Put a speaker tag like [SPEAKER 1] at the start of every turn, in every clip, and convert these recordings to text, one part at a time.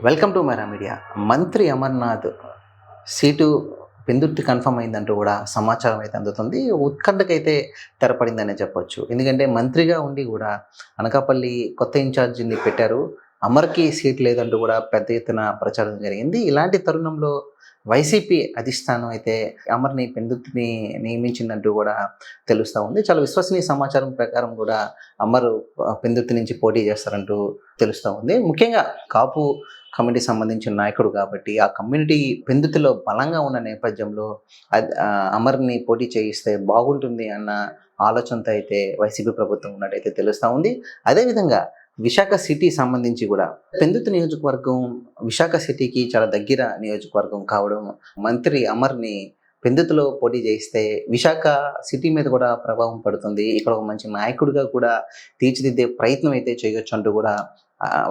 [SPEAKER 1] Welcome to మెరా media. మంత్రి Amarnath seat Pendurthi confirm అయిందంటూ కూడా సమాచారం అయితే అందుతుంది. ఉత్కంఠకైతే తెరపడిందనే చెప్పొచ్చు. ఎందుకంటే మంత్రిగా ఉండి కూడా అనకాపల్లి కొత్త ఇన్ఛార్జిని పెట్టారు. అమర్‌కి సీట్ లేదంటూ కూడా పెద్ద ఎత్తున ప్రచారం జరిగింది. ఇలాంటి తరుణంలో వైసీపీ అధిష్టానం అయితే అమర్‌ని పెందుర్తిని నియమించిందంటూ కూడా తెలుస్తా ఉంది. చాలా విశ్వసనీయ సమాచారం ప్రకారం కూడా అమర్ పెందుర్తి నుంచి పోటీ చేస్తారంటూ తెలుస్తా ఉంది. ముఖ్యంగా కాపు కమ్యూనిటీకి సంబంధించిన నాయకుడు కాబట్టి ఆ కమ్యూనిటీ పెందుతులో బలంగా ఉన్న నేపథ్యంలో అమర్‌ని పోటీ చేయిస్తే బాగుంటుంది అన్న ఆలోచనతో అయితే వైసీపీ ప్రభుత్వం ఉన్నట్టయితే తెలుస్తూ ఉంది. అదేవిధంగా విశాఖ సిటీ సంబంధించి కూడా పెందుతు నియోజకవర్గం విశాఖ సిటీకి చాలా దగ్గర నియోజకవర్గం కావడం, మంత్రి అమర్‌ని పెందుతులో పోటీ చేయిస్తే విశాఖ సిటీ మీద కూడా ప్రభావం పడుతుంది. ఇక్కడ ఒక మంచి నాయకుడిగా కూడా తీర్చిదిద్దే ప్రయత్నం అయితే చేయొచ్చు అంటూ కూడా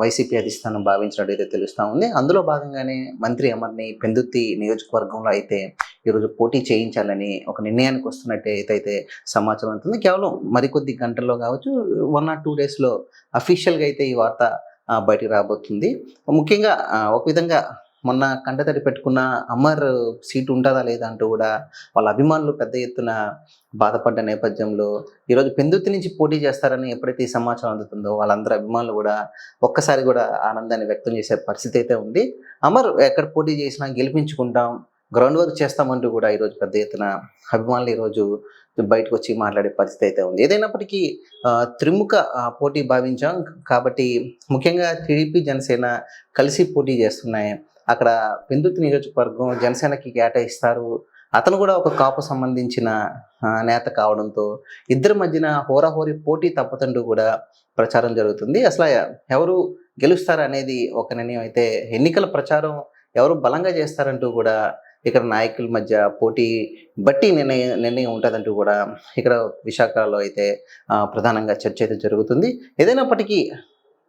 [SPEAKER 1] వైసీపీ అధిష్టానం భావించినట్టయితే తెలుస్తూ ఉంది. అందులో భాగంగానే మంత్రి అమర్‌ని పెందుర్తి నియోజకవర్గంలో అయితే ఈరోజు పోటీ చేయించాలని ఒక నిర్ణయానికి వస్తున్నట్టయితే సమాచారం ఉంటుంది. కేవలం మరికొద్ది గంటల్లో కావచ్చు, 1 or 2 డేస్‌లో అఫీషియల్‌గా అయితే ఈ వార్త బయటికి రాబోతుంది. ముఖ్యంగా ఒక విధంగా మొన్న కంటతడి పెట్టుకున్న అమర్ సీటు ఉంటుందా లేదా అంటూ కూడా వాళ్ళ అభిమానులు పెద్ద ఎత్తున బాధపడ్డ నేపథ్యంలో ఈరోజు పెందుర్తి నుంచి పోటీ చేస్తారని ఎప్పుడైతే ఈ సమాచారం అందుతుందో వాళ్ళందరూ అభిమానులు కూడా ఒక్కసారి కూడా ఆనందాన్ని వ్యక్తం చేసే పరిస్థితి అయితే ఉంది. అమర్ ఎక్కడ పోటీ చేసినా గెలిపించుకుంటాం, గ్రౌండ్ వర్క్ చేస్తామంటూ కూడా ఈరోజు పెద్ద ఎత్తున అభిమానులు ఈరోజు బయటకు వచ్చి మాట్లాడే పరిస్థితి అయితే ఉంది. ఏదైనప్పటికీ త్రిముఖ పోటీ భావించాం కాబట్టి ముఖ్యంగా టీడీపీ జనసేన కలిసి పోటీ చేస్తున్నాయి. అక్కడ పెందుర్తి నియోజకవర్గం జనసేనకి కేటాయిస్తారు. అతను కూడా ఒక కాపు సంబంధించిన నేత కావడంతో ఇద్దరి మధ్యన హోరాహోరీ పోటీ తప్పదంటూ కూడా ప్రచారం జరుగుతుంది. అసలు ఎవరు గెలుస్తారు అనేది ఒక నిర్ణయం అయితే ఎన్నికల ప్రచారం ఎవరు బలంగా చేస్తారంటూ కూడా ఇక్కడ నాయకుల మధ్య పోటీ బట్టి నిర్ణయం ఉంటుందంటూ కూడా ఇక్కడ విశాఖలో అయితే ప్రధానంగా చర్చ అయితే జరుగుతుంది. ఏదైనప్పటికీ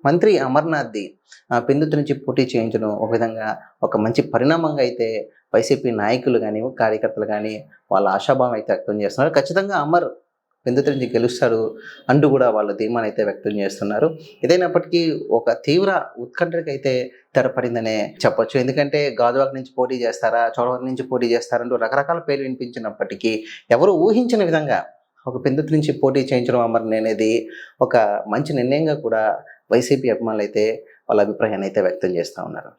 [SPEAKER 1] మంత్రి అమర్నాథ్‌ది పెందుర్తి నుంచి పోటీ చేయించడం ఒక విధంగా ఒక మంచి పరిణామంగా అయితే వైసీపీ నాయకులు కానీ, కార్యకర్తలు కానీ వాళ్ళ ఆశాభావం అయితే వ్యక్తం చేస్తున్నారు. ఖచ్చితంగా అమర్ పెందుర్తి నుంచి గెలుస్తాడు అంటూ కూడా వాళ్ళు ధీమాను అయితే వ్యక్తం చేస్తున్నారు. ఏదైనప్పటికీ ఒక తీవ్ర ఉత్కంఠకైతే తెరపడిందనే చెప్పొచ్చు. ఎందుకంటే గాజువాక నుంచి పోటీ చేస్తారా, చోడవరం నుంచి పోటీ చేస్తారంటూ రకరకాల పేర్లు వినిపించినప్పటికీ ఎవరు ఊహించిన విధంగా ఒక పెందుర్తి నుంచి పోటీ చేయించడం అమర్‌ని అనేది ఒక మంచి నిర్ణయంగా కూడా వైసీపీ అభిమానులు అయితే వాళ్ళ అభిప్రాయాన్ని అయితే వ్యక్తం చేస్తూ ఉన్నారు.